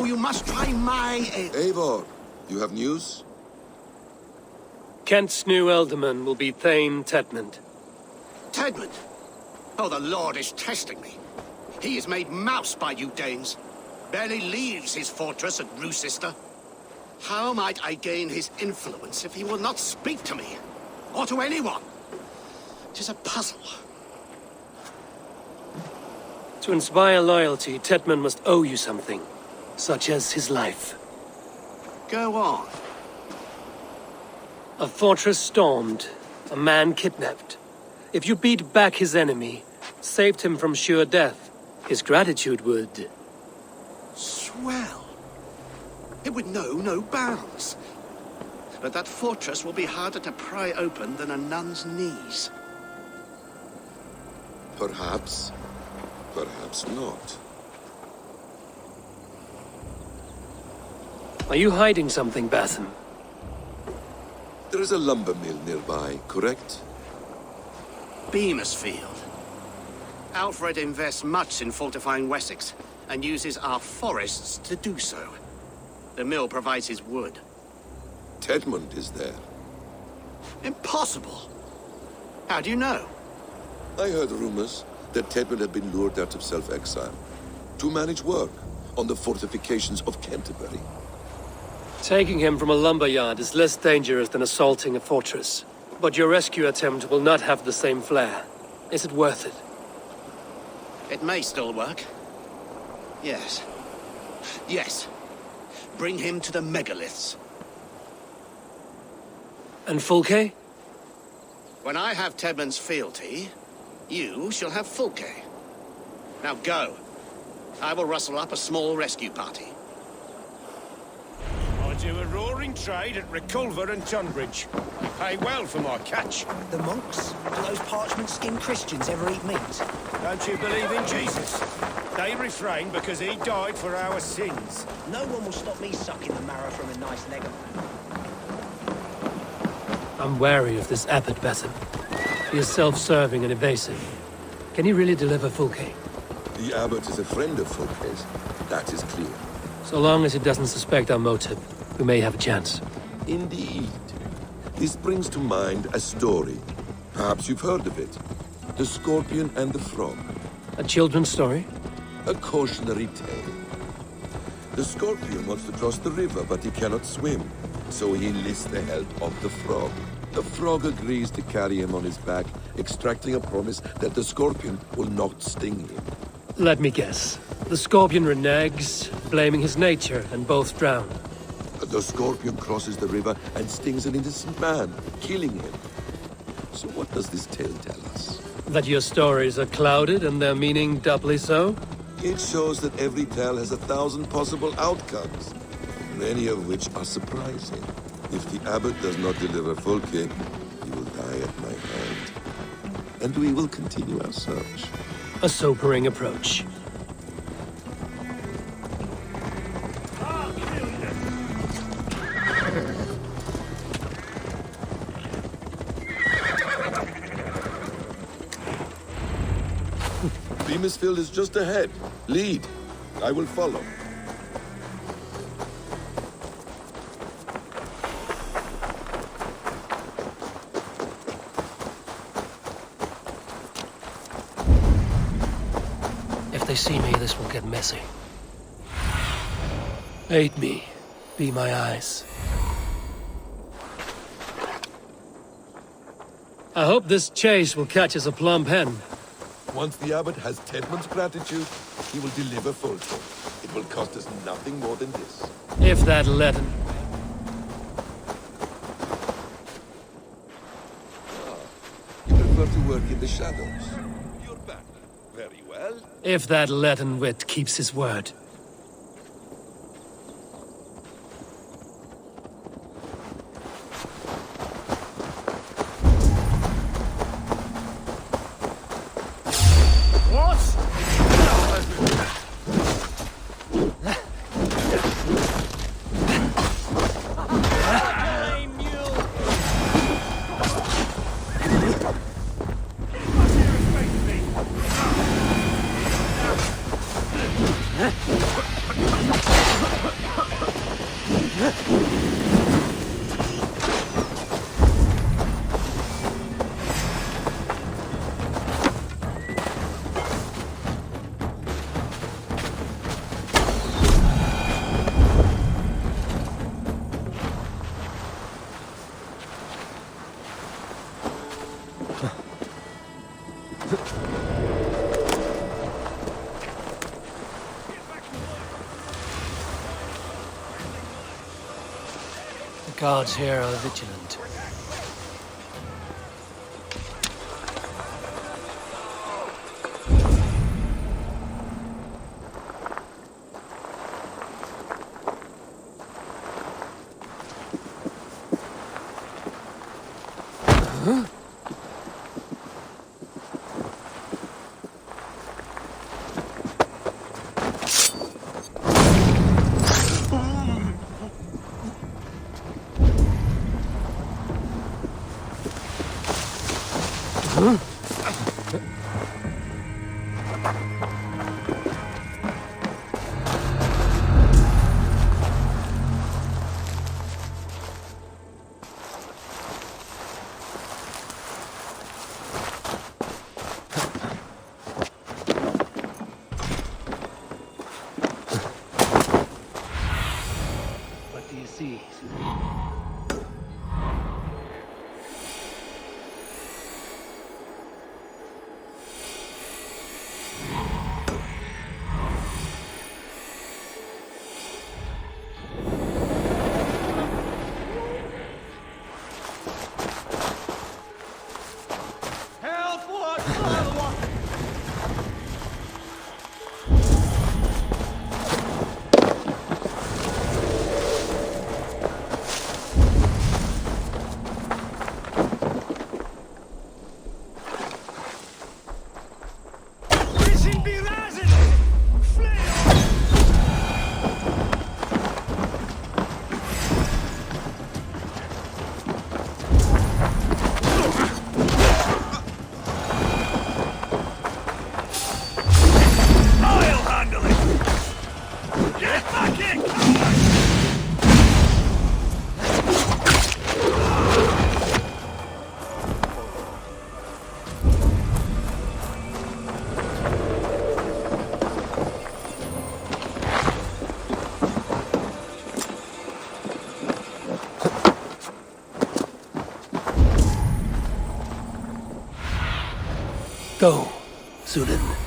so you must try my aid. Eivor, you have news? Kent's new ealdorman will be Thane Tedmund. Tedmund? Oh, the Lord is testing me. He is made mouse by you Danes. Barely leaves his fortress at Roosister. How might I gain his influence if he will not speak to me? Or to anyone? 'Tis a puzzle. To inspire loyalty, Tedmund must owe you something, such as his life. Go on. A fortress stormed, a man kidnapped. If you beat back his enemy, saved him from sure death, his gratitude would... Swell. It would know no bounds. But that fortress will be harder to pry open than a nun's knees. Perhaps. Perhaps not. Are you hiding something, Batham? There is a lumber mill nearby, correct? Beamersfield. Alfred invests much in fortifying Wessex, and uses our forests to do so. The mill provides his wood. Tedmund is there. Impossible! How do you know? I heard rumors that Tedmund had been lured out of self-exile to manage work on the fortifications of Canterbury. Taking him from a lumberyard is less dangerous than assaulting a fortress. But your rescue attempt will not have the same flair. Is it worth it? It may still work. Yes. Yes. Bring him to the megaliths. And Fulke? When I have Tedmund's fealty, you shall have Fulke. Now go. I will rustle up a small rescue party. I do a roaring trade at Reculver and Tunbridge. I pay well for my catch. The monks? Do those parchment-skinned Christians ever eat meat? Don't you believe in Jesus? They refrain because he died for our sins. No one will stop me sucking the marrow from a nice leg of lamb. I'm wary of this abbot, Batham. He is self-serving and evasive. Can he really deliver Fulke? The abbot is a friend of Fulke's. That is clear. So long as he doesn't suspect our motive, we may have a chance. Indeed. This brings to mind a story. Perhaps you've heard of it. The Scorpion and the Frog. A children's story? A cautionary tale. The Scorpion wants to cross the river, but he cannot swim. So he enlists the help of the Frog. The Frog agrees to carry him on his back, extracting a promise that the Scorpion will not sting him. Let me guess. The Scorpion reneges, blaming his nature, and both drown. The Scorpion crosses the river and stings an innocent man, killing him. So what does this tale tell us? That your stories are clouded and their meaning doubly so? It shows that every tale has 1,000 possible outcomes, many of which are surprising. If the abbot does not deliver Fulke, he will die at my hand. And we will continue our search. A sobering approach. Beamersfield is just ahead. Lead. I will follow. If they see me, this will get messy. Aid me. Be my eyes. I hope this chase will catch us a plump hen. Once the abbot has Tedmund's gratitude, he will deliver Fulke. It will cost us nothing more than this. If that leaden. You prefer to work in the shadows. You're back. Very well. If that leaden wit keeps his word. The guards here are vigilant. What do you see? Go, Zulin.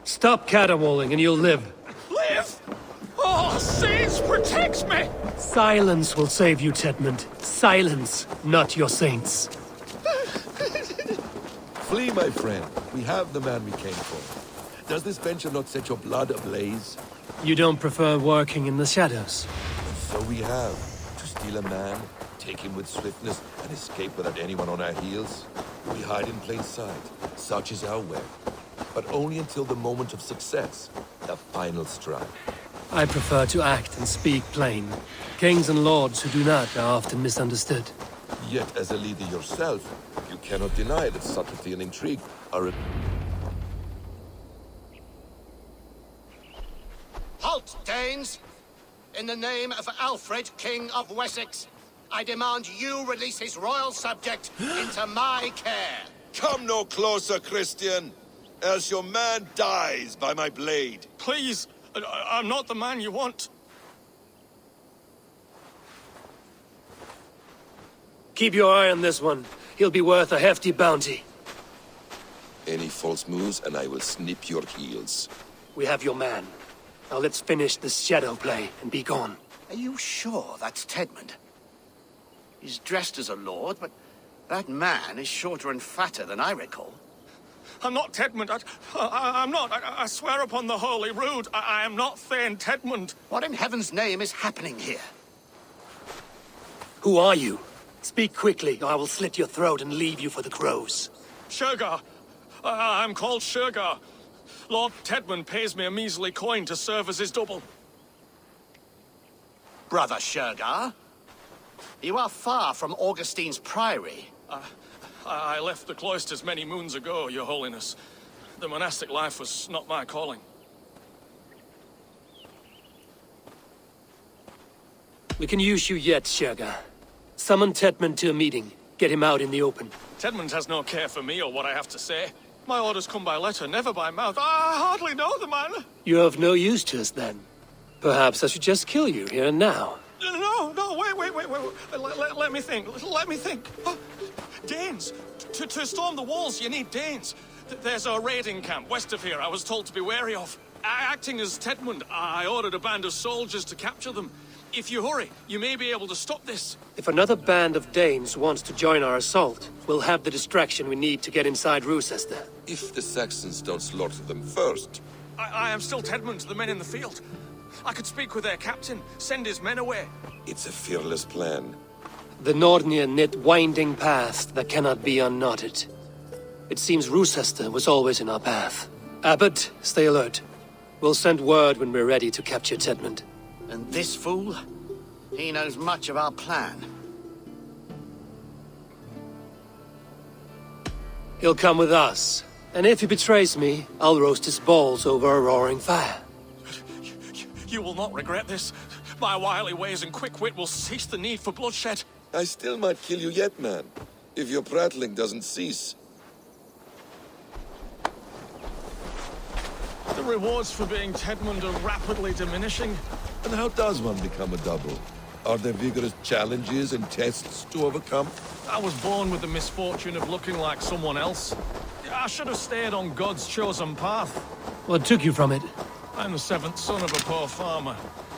Stop caterwauling and you'll live. Live? Oh, Saints protects me! Silence will save you, Tedmund. Silence, not your saints. Flee, my friend. We have the man we came for. Does this venture not set your blood ablaze? You don't prefer working in the shadows? So we have. To steal a man, take him with swiftness, and escape without anyone on our heels? We hide in plain sight. Such is our way. But only until the moment of success, the final strike. I prefer to act and speak plain. Kings and lords who do not are often misunderstood. Yet, as a leader yourself, you cannot deny that subtlety and intrigue are a... Halt, Danes! In the name of Alfred, King of Wessex, I demand you release his royal subject into my care. Come no closer, Christian, else your man dies by my blade. Please, I'm not the man you want. Keep your eye on this one. He'll be worth a hefty bounty. Any false moves, and I will snip your heels. We have your man. Now let's finish this shadow play and be gone. Are you sure that's Tedmund? He's dressed as a lord, but that man is shorter and fatter than I recall. I'm not Tedmund. I'm not. I swear upon the Holy Rood, I am not Thane Tedmund. What in heaven's name is happening here? Who are you? Speak quickly, or I will slit your throat and leave you for the crows. Shergar. I'm called Shergar. Lord Tedmund pays me a measly coin to serve as his double. Brother Shergar? You are far from Augustine's priory. I left the cloisters many moons ago, Your Holiness. The monastic life was not my calling. We can use you yet, Shergar. Summon Tedmund to a meeting. Get him out in the open. Tedmund has no care for me or what I have to say. My orders come by letter, never by mouth. I hardly know the man. You're of no use to us, then. Perhaps I should just kill you here and now. No, wait. Let me think. Oh, Danes. To storm the walls, you need Danes. There's a raiding camp west of here I was told to be wary of. Acting as Tedmund, I ordered a band of soldiers to capture them. If you hurry, you may be able to stop this. If another band of Danes wants to join our assault, we'll have the distraction we need to get inside Rochester. If the Saxons don't slaughter them first. I am still Tedmund to the men in the field. I could speak with their captain, send his men away. It's a fearless plan. The Nordnir knit winding paths that cannot be unknotted. It seems Rochester was always in our path. Abbot, stay alert. We'll send word when we're ready to capture Tedmund. And this fool? He knows much of our plan. He'll come with us. And if he betrays me, I'll roast his balls over a roaring fire. You will not regret this. My wily ways and quick wit will cease the need for bloodshed. I still might kill you yet, man. If your prattling doesn't cease. The rewards for being Tedmund are rapidly diminishing. And how does one become a double? Are there vigorous challenges and tests to overcome? I was born with the misfortune of looking like someone else. I should have stayed on God's chosen path. What took you from it? I'm the seventh son of a poor farmer.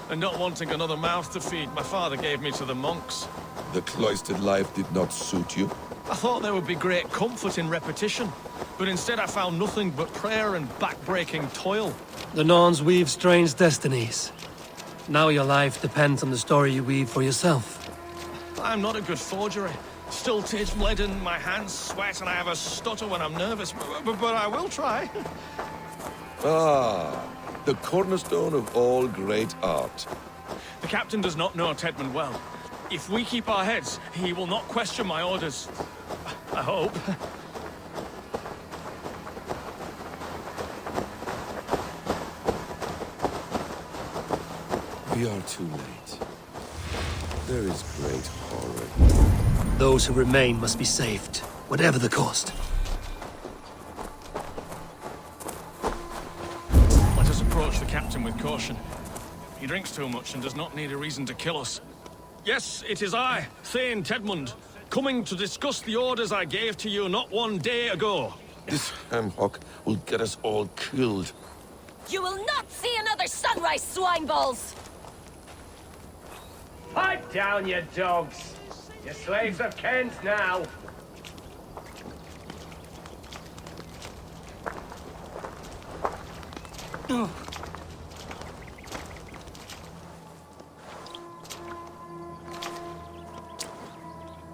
And not wanting another mouth to feed, my father gave me to the monks. The cloistered life did not suit you? I thought there would be great comfort in repetition. But instead I found nothing but prayer and back-breaking toil. The Norns weave strange destinies. Now your life depends on the story you weave for yourself. I'm not a good forgery. Still taste lead in my hands, sweat, and I have a stutter when I'm nervous. But I will try. Ah, the cornerstone of all great art. The captain does not know Tedmund well. If we keep our heads, he will not question my orders. I hope. We are too late. There is great horror. Those who remain must be saved, whatever the cost. Let us approach the captain with caution. He drinks too much and does not need a reason to kill us. Yes, it is I, Thane Tedmund, coming to discuss the orders I gave to you not one day ago. This ham-hock will get us all killed. You will not see another sunrise, swine balls! Pipe down, you dogs! Your slaves of Kent now!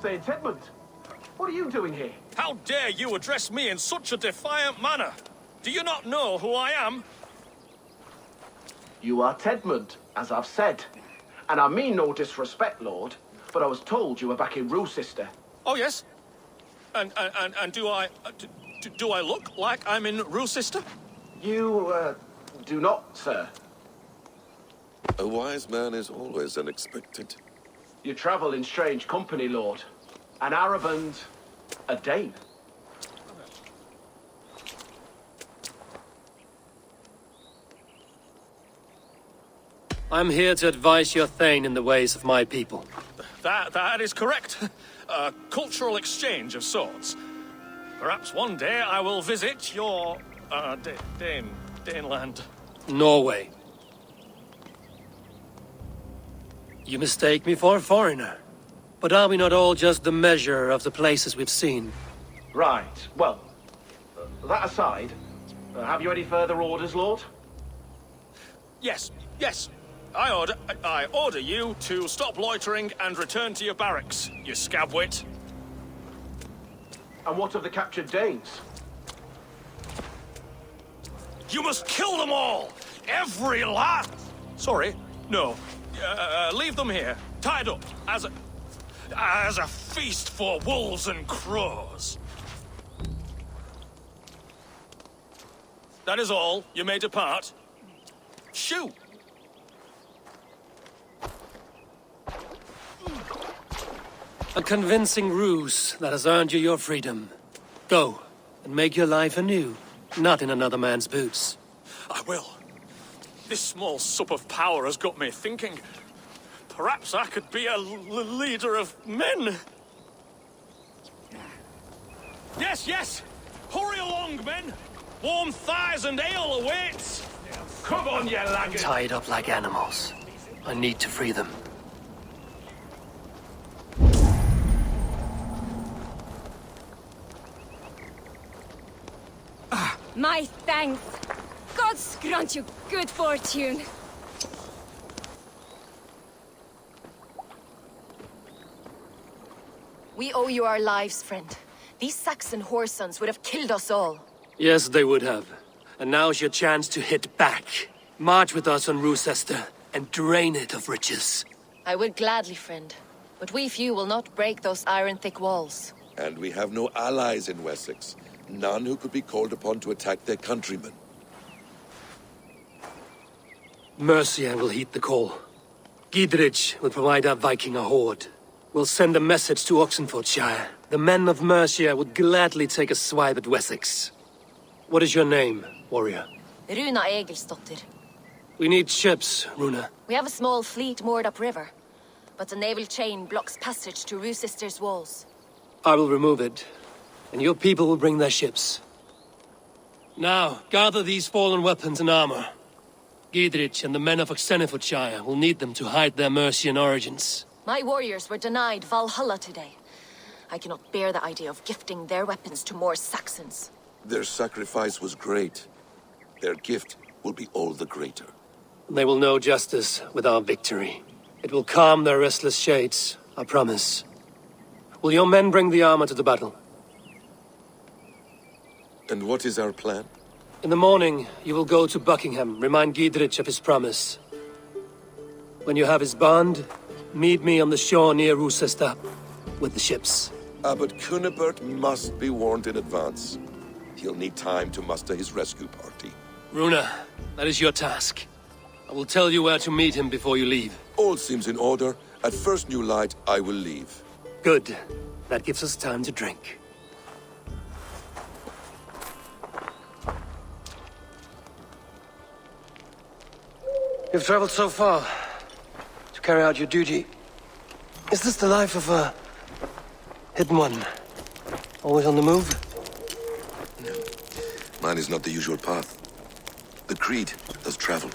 Say, Tedmund, what are you doing here? How dare you address me in such a defiant manner? Do you not know who I am? You are Tedmund, as I've said. And I mean no disrespect, Lord, but I was told you were back in Rochester. Oh, yes? And do I... do I look like I'm in Rochester? You, do not, sir. A wise man is always unexpected. You travel in strange company, Lord. An Arab and a Dane. I'm here to advise your Thane in the ways of my people. That is correct. A cultural exchange of sorts. Perhaps one day I will visit your, Daneland. Norway. You mistake me for a foreigner. But are we not all just the measure of the places we've seen? Right, well, that aside, have you any further orders, Lord? Yes. I order you to stop loitering and return to your barracks, you scabwit. And what of the captured Danes? You must kill them all! Every last... Sorry, no. Leave them here, tied up, as a feast for wolves and crows. That is all. You may depart. Shoot! A convincing ruse that has earned you your freedom. Go, and make your life anew, not in another man's boots. I will. This small sup of power has got me thinking. Perhaps I could be a leader of men. Yes! Hurry along, men! Warm thighs and ale awaits! Come on, you laggard! Tied up like animals. I need to free them. My thanks. God grant you good fortune. We owe you our lives, friend. These Saxon whoresons would have killed us all. Yes, they would have. And now's your chance to hit back. March with us on Rochester and drain it of riches. I would gladly, friend. But we few will not break those iron-thick walls. And we have no allies in Wessex. None who could be called upon to attack their countrymen. Mercia will heed the call. Gidrich will provide our Viking a horde. We'll send a message to Oxenfordshire. The men of Mercia would gladly take a swipe at Wessex. What is your name, warrior? Runa Egilsdotter. We need ships, Runa. We have a small fleet moored upriver, but the naval chain blocks passage to Rochester's walls. I will remove it, and your people will bring their ships. Now, gather these fallen weapons and armor. Gidrich and the men of Oxenfordshire will need them to hide their Mercian origins. My warriors were denied Valhalla today. I cannot bear the idea of gifting their weapons to more Saxons. Their sacrifice was great. Their gift will be all the greater. They will know justice with our victory. It will calm their restless shades, I promise. Will your men bring the armor to the battle? And what is our plan? In the morning, you will go to Buckingham, remind Giedrich of his promise. When you have his bond, meet me on the shore near Rochester with the ships. Abbot Cunibert must be warned in advance. He'll need time to muster his rescue party. Runa, that is your task. I will tell you where to meet him before you leave. All seems in order. At first new light, I will leave. Good. That gives us time to drink. You've traveled so far to carry out your duty. Is this the life of a hidden one? Always on the move? No. Mine is not the usual path. The Creed does travel.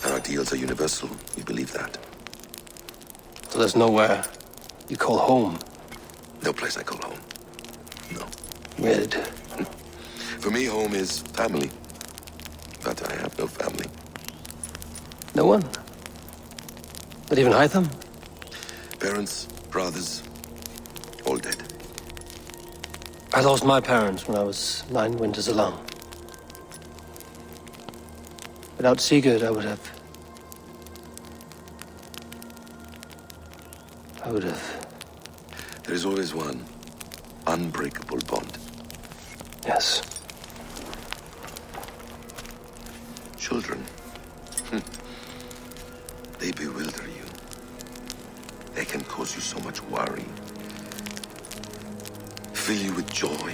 Our ideals are universal. We believe that. So there's nowhere you call home? No place I call home. No. Weird. For me, home is family. But I have no family. No one? Not even Hytham? Parents, brothers, all dead. I lost my parents when I was 9 winters alone. Without Sigurd, I would have... There is always one unbreakable bond. Yes. Children. They bewilder you. They can cause you so much worry. Fill you with joy.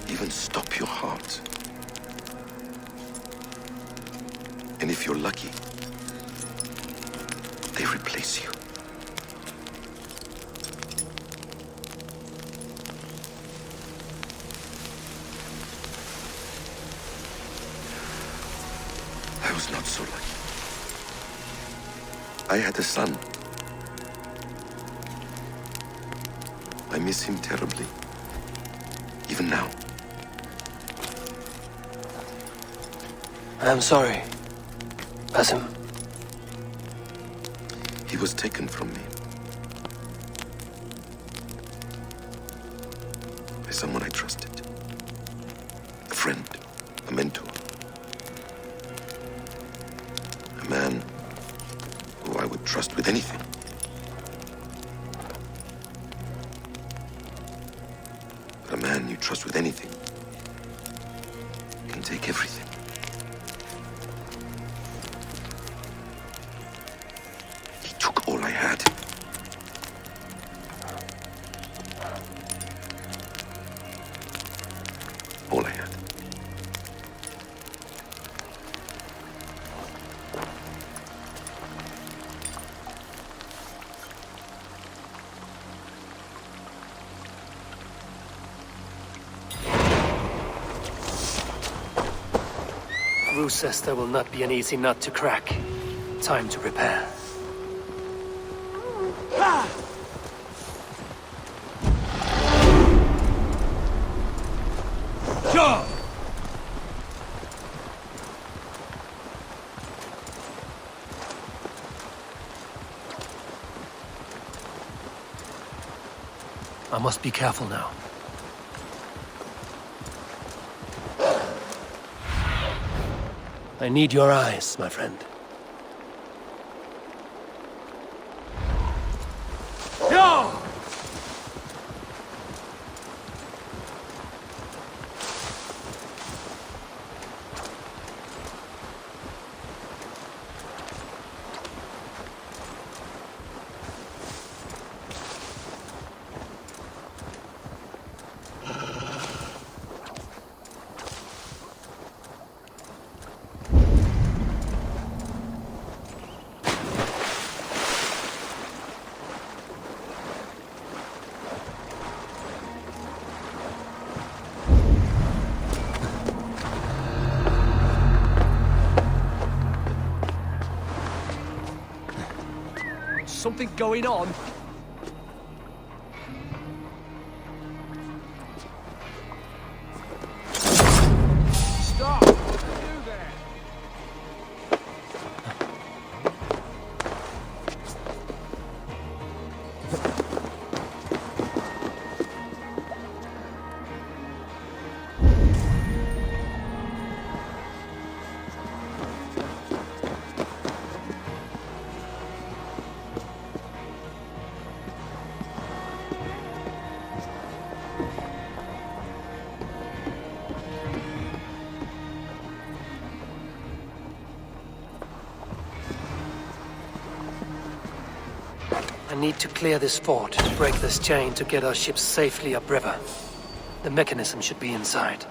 Even stop your heart. And if you're lucky, they replace you. I was not so lucky. I had a son. I miss him terribly. Even now. I am sorry. Basim. He was taken from me. By someone I trusted. A friend. A mentor. A man who I would trust with anything. But a man you trust with anything can take everything. He took all I had. All I had. Rochester will not be an easy nut to crack. Time to prepare. Sure! I must be careful now. I need your eyes, my friend. No! Something going on? Stop! What do you there? need to clear this fort, break this chain to get our ships safely upriver. The mechanism should be inside.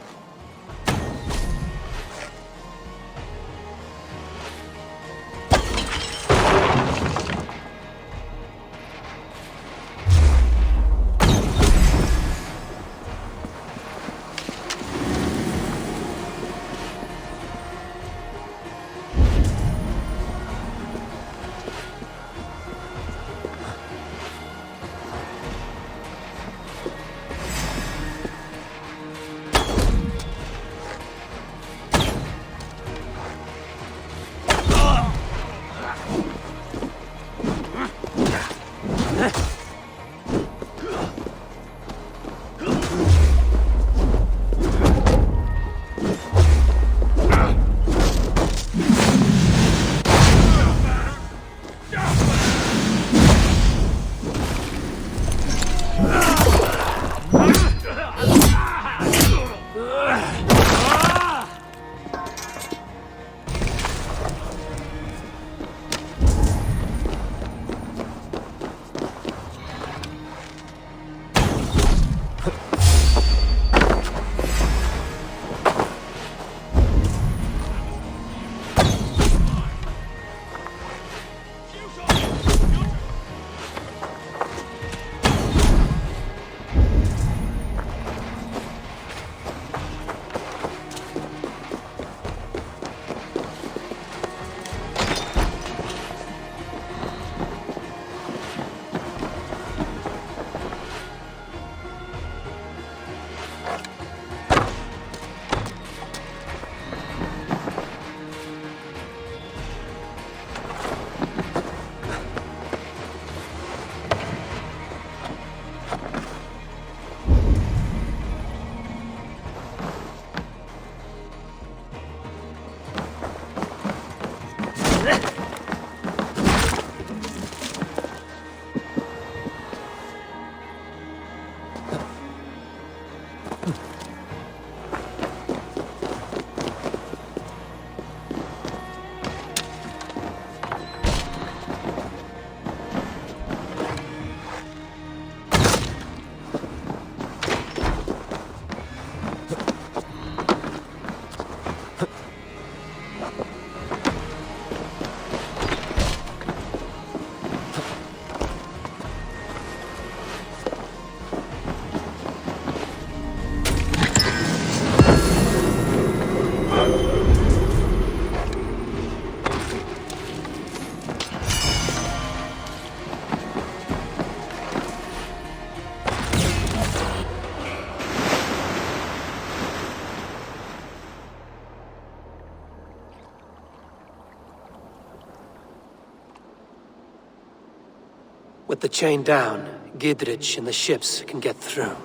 With the chain down, Gidrich and the ships can get through.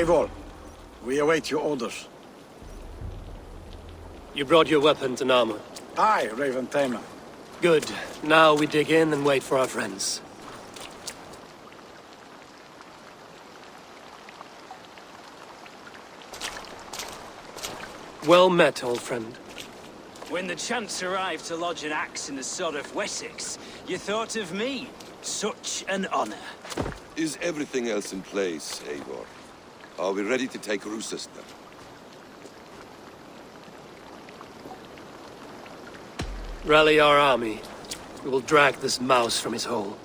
Eivor, we await your orders. You brought your weapons and armor. Aye, Raven Tamer. Good. Now we dig in and wait for our friends. Well met, old friend. When the chance arrived to lodge an axe in the sod of Wessex, you thought of me. Such an honor. Is everything else in place, Eivor? Are we ready to take Rochester? Rally our army. We will drag this mouse from his hole.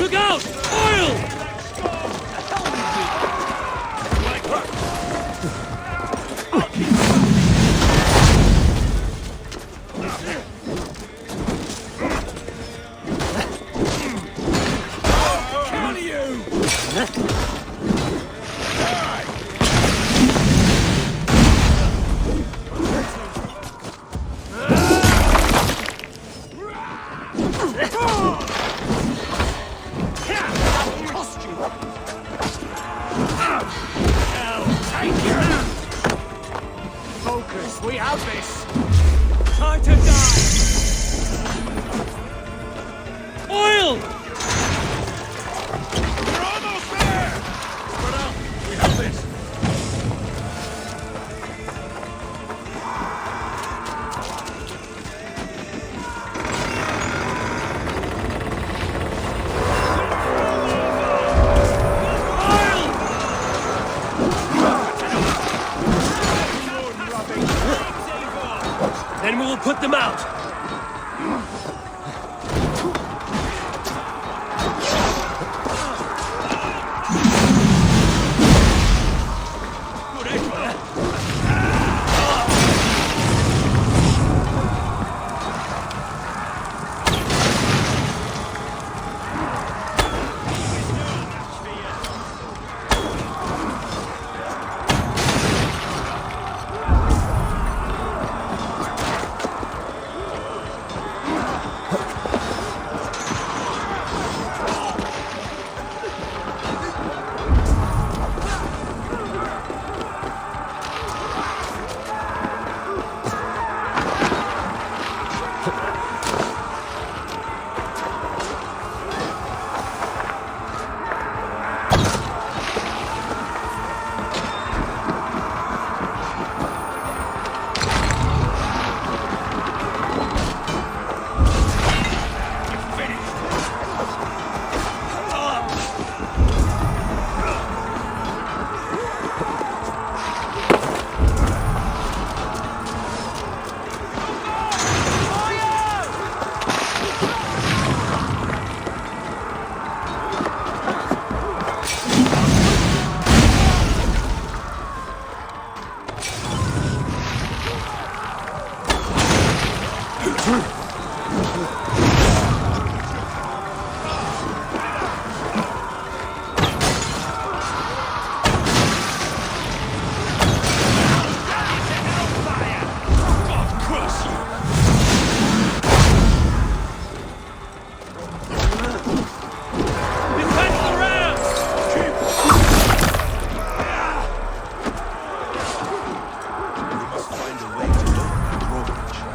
Look out! Oil! Then we will put them out.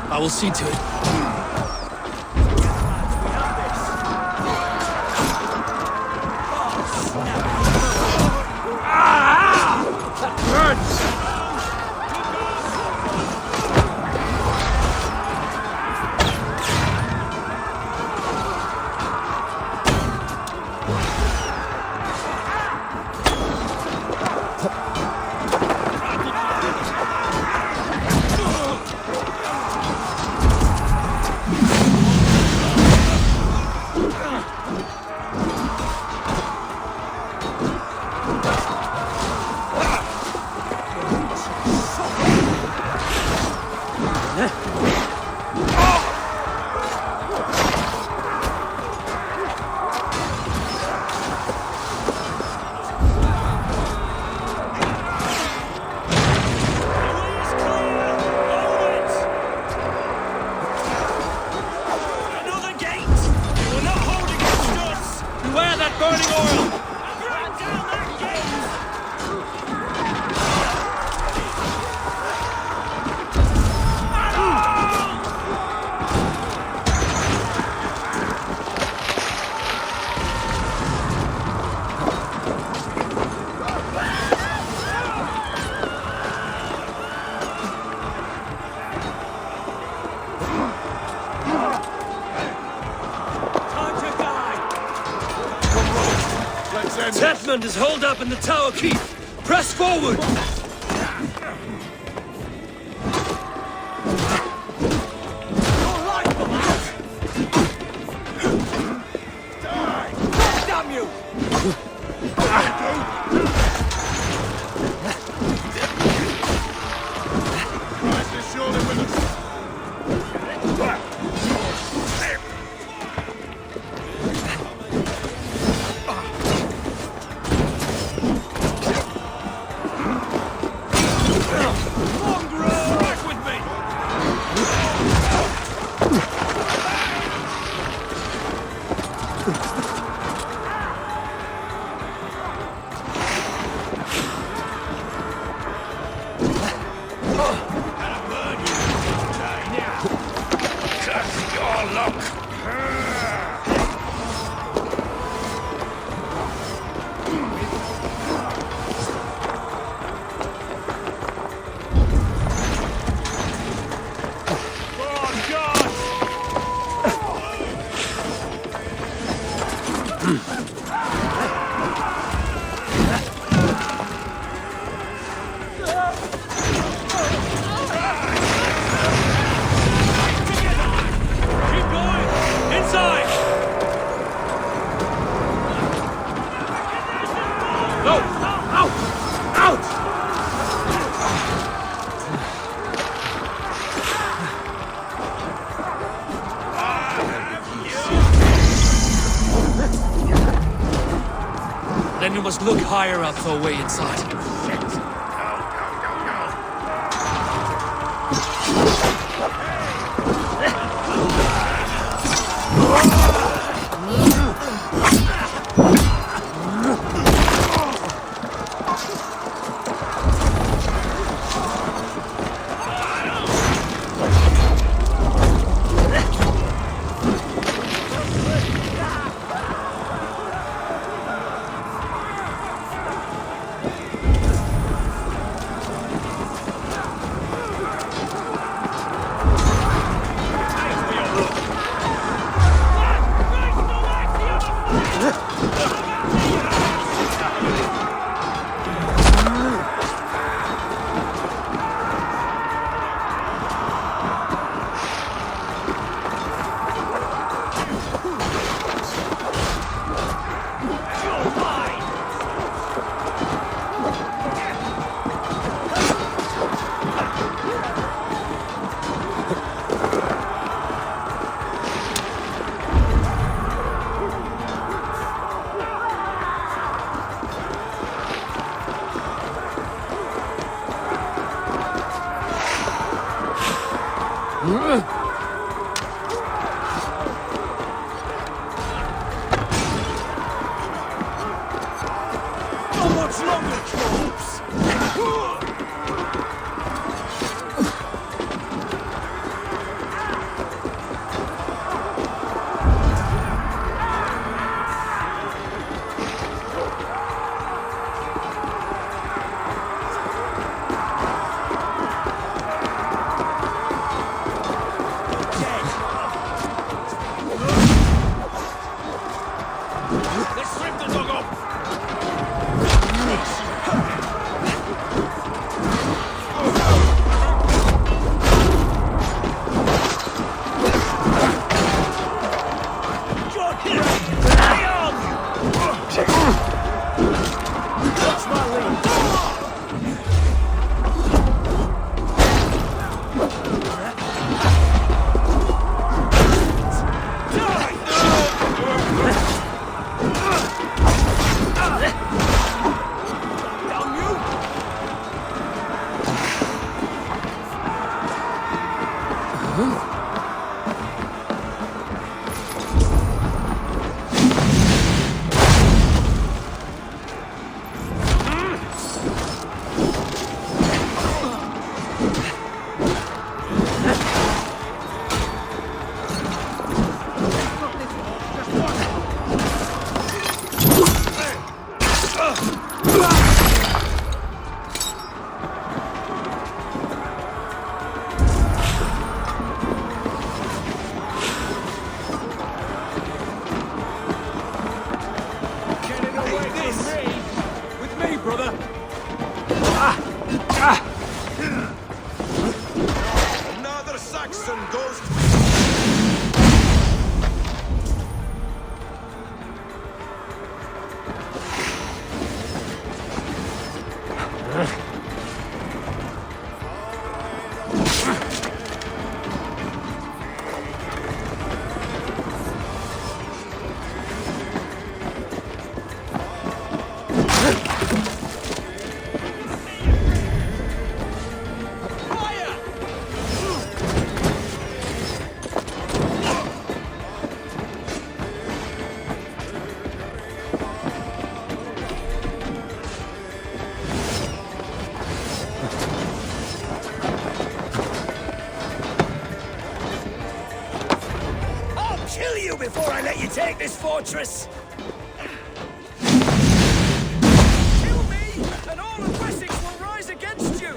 I will see to it. That hurts! Hetman is holed up in the tower keep. Press forward! Damn you! Right, they're surely with us. Then you must look higher up for a way inside. you take this fortress? Kill me, and all of Wessex will rise against you!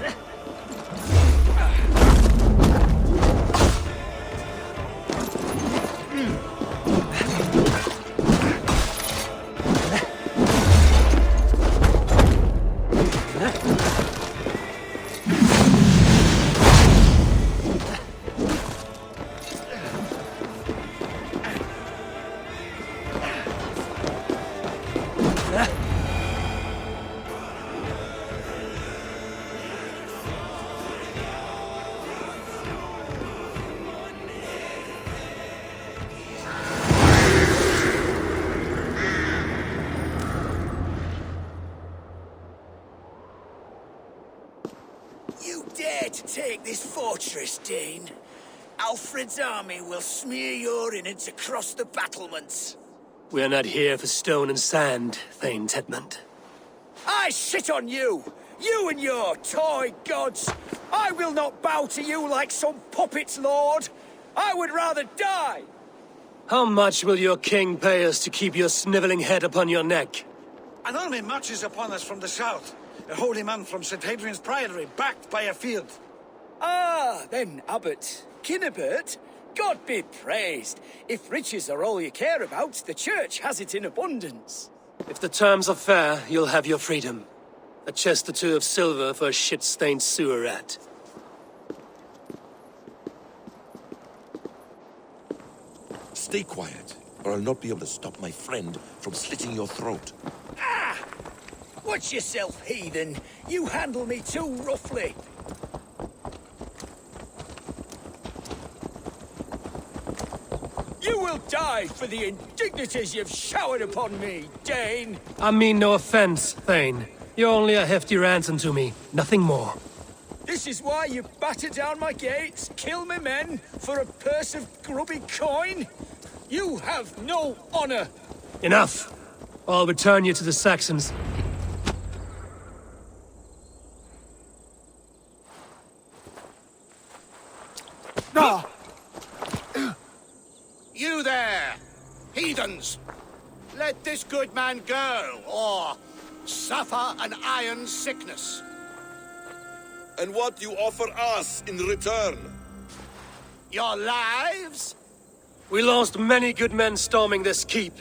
You dare to take this fortress, Dane? Alfred's army will smear your innards across the battlements. We are not here for stone and sand, Thane Tedmund. I shit on you! You and your toy gods! I will not bow to you like some puppet's lord! I would rather die! How much will your king pay us to keep your sniveling head upon your neck? An army marches upon us from the south. A holy man from St. Hadrian's Priory, backed by a field. Ah, then, Abbot. Kinnebert, God be praised. If riches are all you care about, the church has it in abundance. If the terms are fair, you'll have your freedom. A chest or two of silver for a shit-stained sewer rat. Stay quiet, or I'll not be able to stop my friend from slitting your throat. Ah! Watch yourself, heathen. You handle me too roughly. You will die for the indignities you've showered upon me, Dane. I mean no offense, Thane. You're only a hefty ransom to me, nothing more. This is why you batter down my gates, kill me men, for a purse of grubby coin? You have no honor. Enough! I'll return you to the Saxons. No! You there, heathens! Let this good man go, or suffer an iron sickness. And what do you offer us in return? Your lives? We lost many good men storming this keep.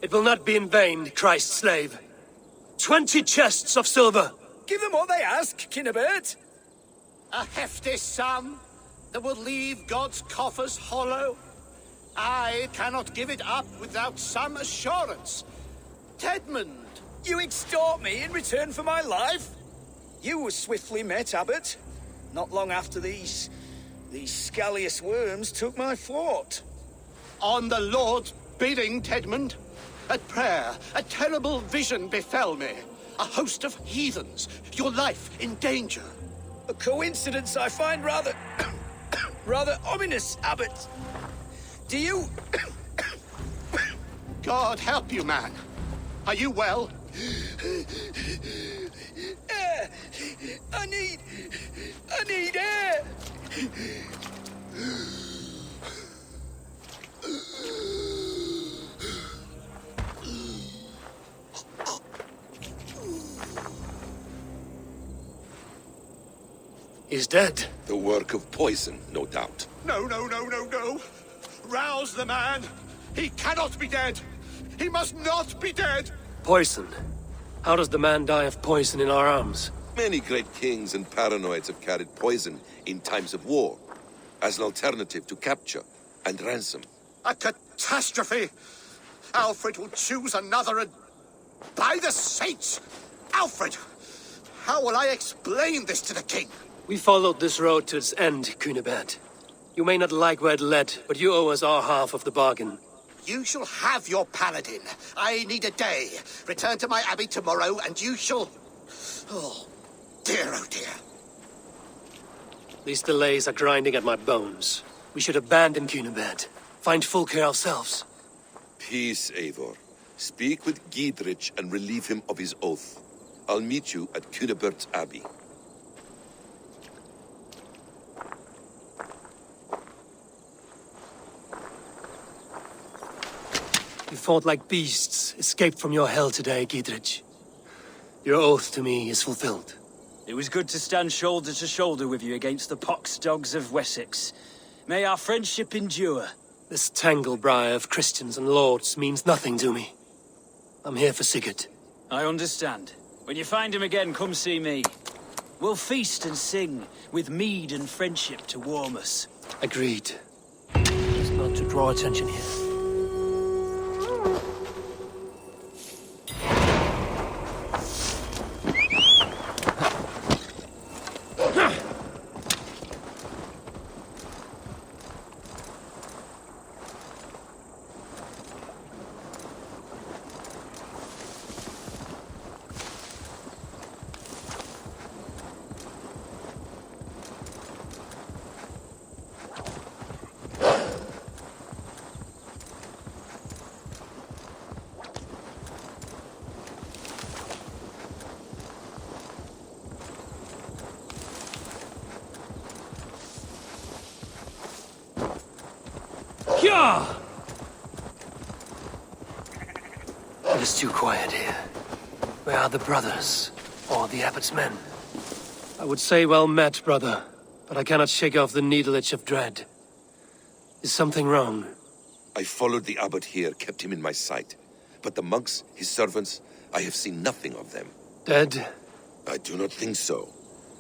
It will not be in vain, Christ's slave. 20 chests of silver! Give them what they ask, Kinnebert. A hefty sum that will leave God's coffers hollow? I cannot give it up without some assurance. Tedmund! You extort me in return for my life? You were swiftly met, Abbot. Not long after these scallious worms took my fort. On the Lord's bidding, Tedmund. At prayer, a terrible vision befell me. A host of heathens, your life in danger. A coincidence I find rather... rather ominous, Abbot. Do you... God help you, man. Are you well? Air! I need air! He's dead. The work of poison, no doubt. No. Rouse the man. He cannot be dead. He must not be dead. Poison. How does the man die of poison in our arms? Many great kings and paranoids have carried poison in times of war, as an alternative to capture and ransom. A catastrophe. Alfred will choose another and... By the saints! Alfred! How will I explain this to the king? We followed this road to its end, Cunibert. You may not like where it led, but you owe us our half of the bargain. You shall have your paladin. I need a day. Return to my abbey tomorrow, and you shall... Oh dear. These delays are grinding at my bones. We should abandon Cunibert. Find Fulke ourselves. Peace, Eivor. Speak with Giedrich and relieve him of his oath. I'll meet you at Cunibert's Abbey. fought like beasts escaped from your hell today, Gidrich. Your oath to me is fulfilled. It was good to stand shoulder to shoulder with you against the pox dogs of Wessex. May our friendship endure. This tangle-briar of Christians and lords means nothing to me. I'm here for Sigurd. I understand. When you find him again, come see me. We'll feast and sing, with mead and friendship to warm us. Agreed. Just not to draw attention here. It is too quiet here. Where are the brothers? Or the abbot's men? I would say well met, brother, but I cannot shake off the needle itch of dread. Is something wrong? I followed the abbot here, kept him in my sight. But the monks, his servants, I have seen nothing of them. Dead? I do not think so.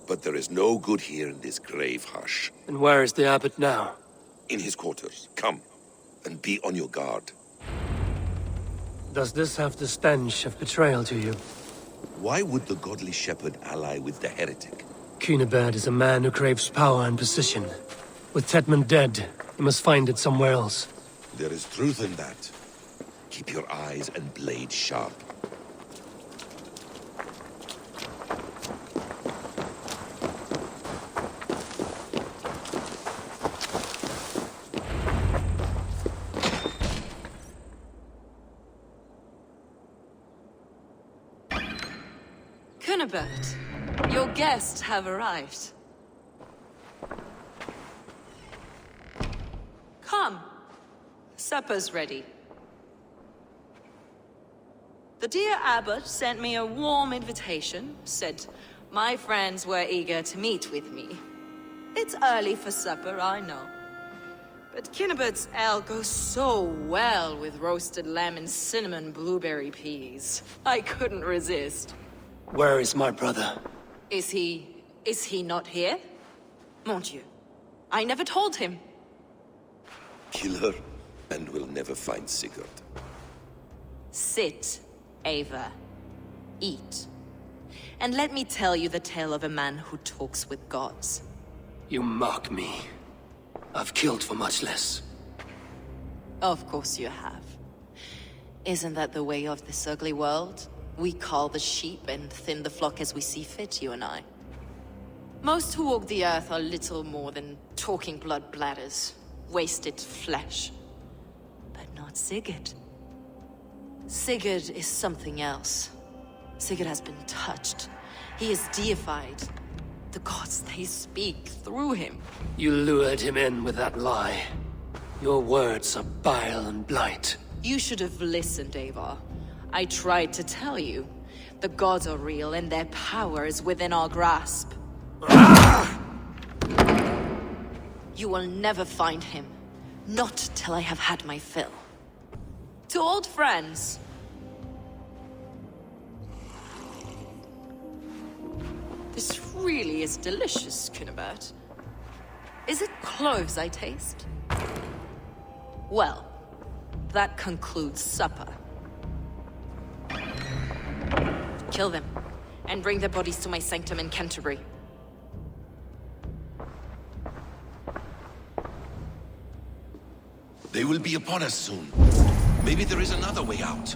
But there is no good here in this grave hush. And where is the abbot now? In his quarters. Come, and be on your guard. Does this have the stench of betrayal to you? Why would the godly shepherd ally with the heretic? Cunibert is a man who craves power and position. With Tedman dead, he must find it somewhere else. There is truth in that. Keep your eyes and blade sharp. Cunibert, your guests have arrived. Come. Supper's ready. The dear abbot sent me a warm invitation, said my friends were eager to meet with me. It's early for supper, I know. But Cunibert's ale goes so well with roasted lamb and cinnamon blueberry peas. I couldn't resist. Where is my brother? Is he not here? Mon Dieu. I never told him. Kill her, and we'll never find Sigurd. Sit, Ava. Eat. And let me tell you the tale of a man who talks with gods. You mock me. I've killed for much less. Of course you have. Isn't that the way of this ugly world? We cull the sheep and thin the flock as we see fit, you and I. Most who walk the earth are little more than talking blood bladders, wasted flesh. But not Sigurd. Sigurd is something else. Sigurd has been touched. He is deified. The gods, they speak through him. You lured him in with that lie. Your words are bile and blight. You should have listened, Ava. I tried to tell you. The gods are real and their power is within our grasp. You will never find him. Not till I have had my fill. To old friends. This really is delicious, Cunibert. Is it cloves I taste? Well, that concludes supper. Kill them, and bring their bodies to my sanctum in Canterbury. They will be upon us soon. Maybe there is another way out.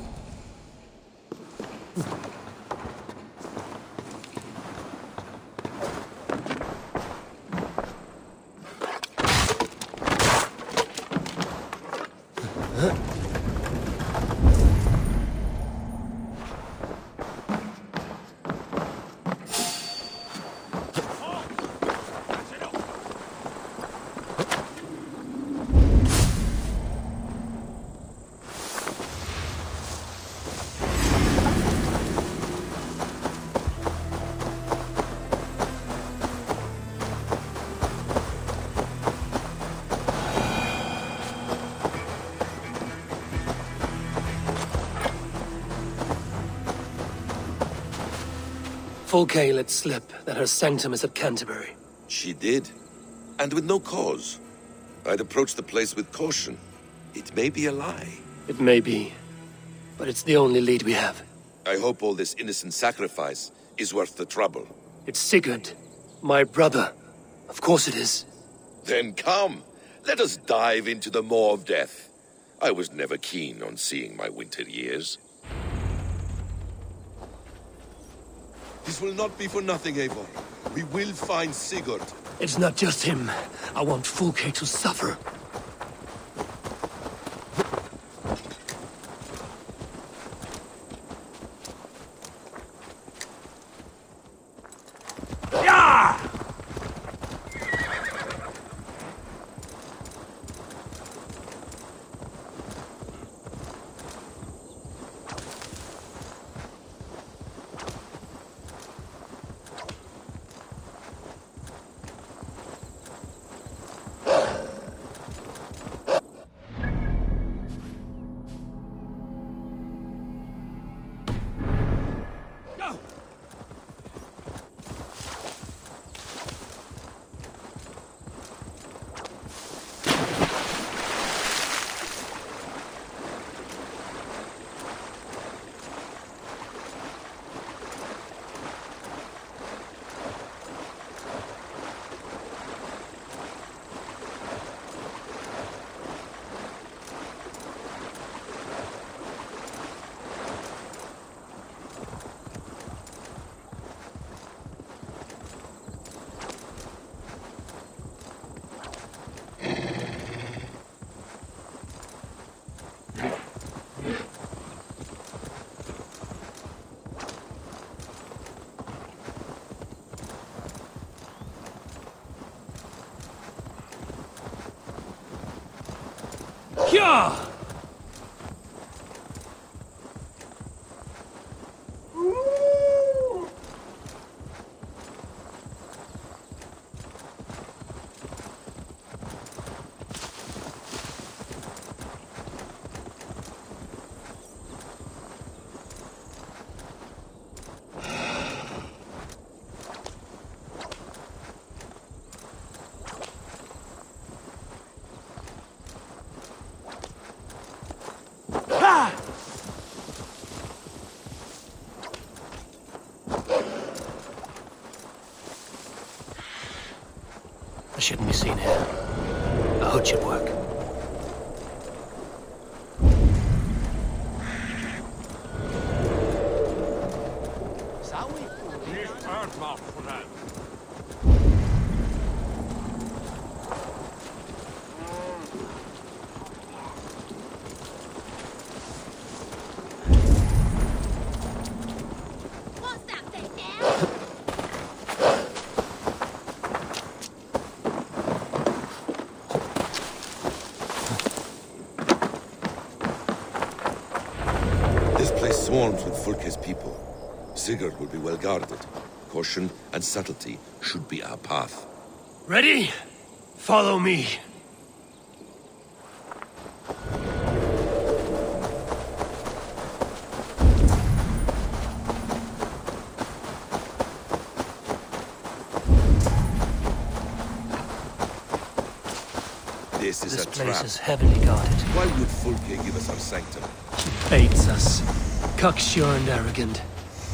Fulke let slip that her sanctum is at Canterbury. She did, and with no cause. I'd approach the place with caution. It may be a lie. It may be, but it's the only lead we have. I hope all this innocent sacrifice is worth the trouble. It's Sigurd, my brother. Of course it is. Then come, let us dive into the maw of death. I was never keen on seeing my winter years. This will not be for nothing, Eivor. We will find Sigurd. It's not just him. I want Fulke to suffer. Yeah! I shouldn't be seen here. A hood should work. Swarms with Fulke's people. Sigurd will be well guarded. Caution and subtlety should be our path. Ready? Follow me. This is a trap. This place is heavily guarded. Why would Fulke give us our sanctum? She baits us. Cocksure and arrogant,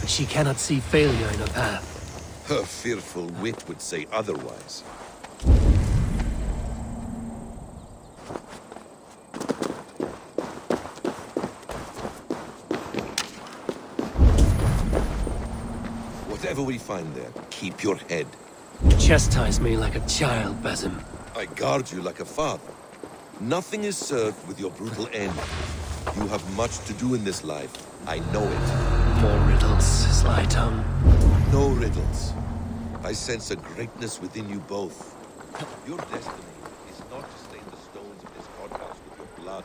but she cannot see failure in her path. Her fearful wit would say otherwise. Whatever we find there, keep your head. You chastise me like a child, Basim. I guard you like a father. Nothing is served with your brutal end. You have much to do in this life. I know it. More riddles, sly tongue. No riddles. I sense a greatness within you both. Your destiny is not to stain the stones of this courthouse with your blood.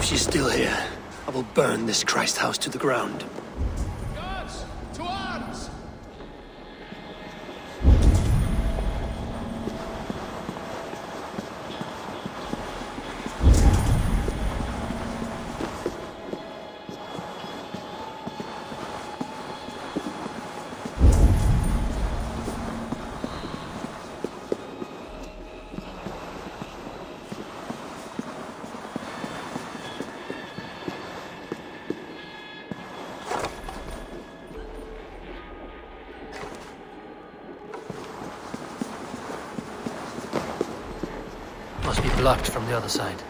she's still here, I will burn this Christ house to the ground. Guards, to arms! Must be blocked from the other side.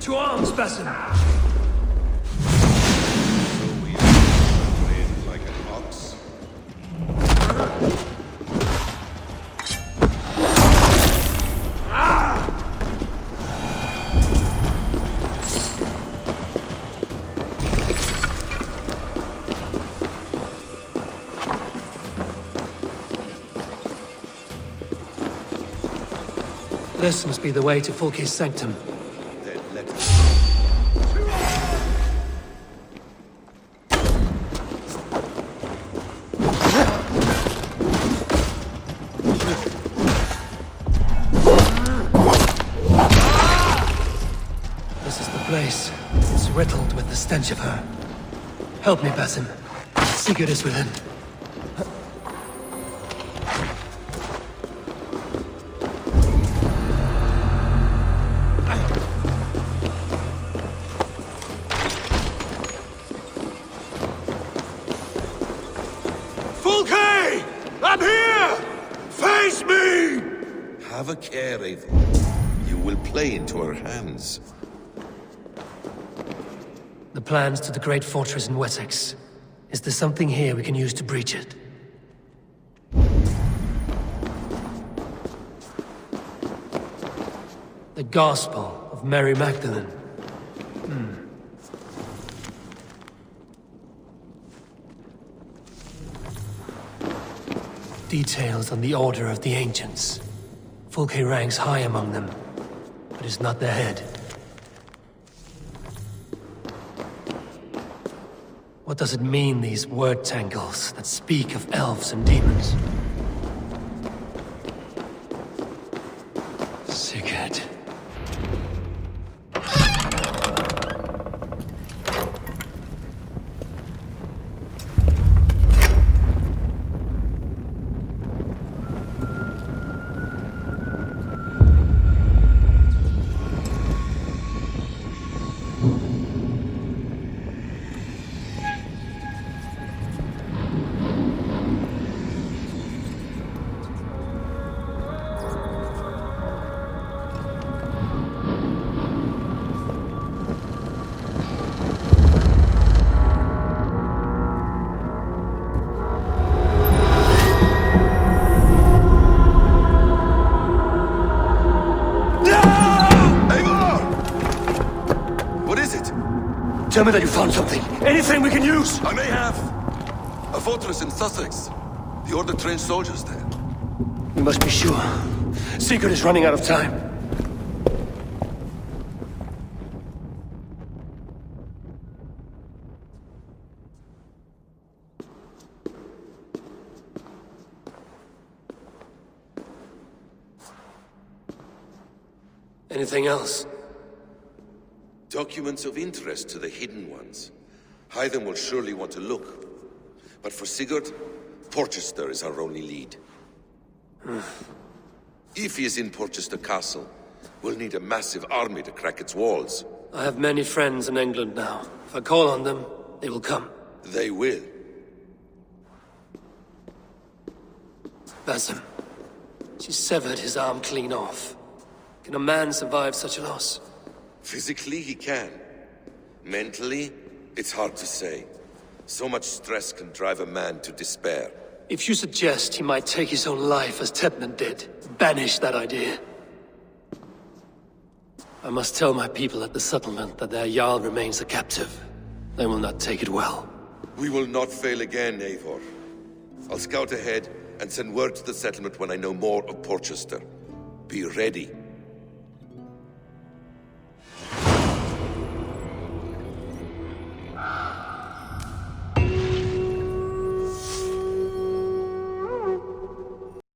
To arms, Besson! Like an ox. This must be the way to Fulke's sanctum. Then let us. This is the place. It's riddled with the stench of her. Help me, Basim. Secret is within. Fulke! I'm here! Face me! Have a care, Raven. You will play into our hands. The plans to the great fortress in Wessex. Is there something here we can use to breach it? The Gospel of Mary Magdalene. Details on the Order of the Ancients. Fulke ranks high among them, but is not their head. What does it mean, these word tangles that speak of elves and demons? Sigurd. Tell me that you found something. Anything we can use! I may have. A fortress in Sussex. The Order trained soldiers there. We must be sure. Secret is running out of time. Anything else? Documents of interest to the hidden ones. Hythen will surely want to look. But for Sigurd, Porchester is our only lead. If he is in Porchester Castle, we'll need a massive army to crack its walls. I have many friends in England now. If I call on them, they will come. They will. Basim. She severed his arm clean off. Can a man survive such a loss? Physically, he can. Mentally, it's hard to say. So much stress can drive a man to despair. If you suggest he might take his own life as Tedman did, banish that idea. I must tell my people at the settlement that their Jarl remains a captive. They will not take it well. We will not fail again, Eivor. I'll scout ahead and send word to the settlement when I know more of Porchester. Be ready.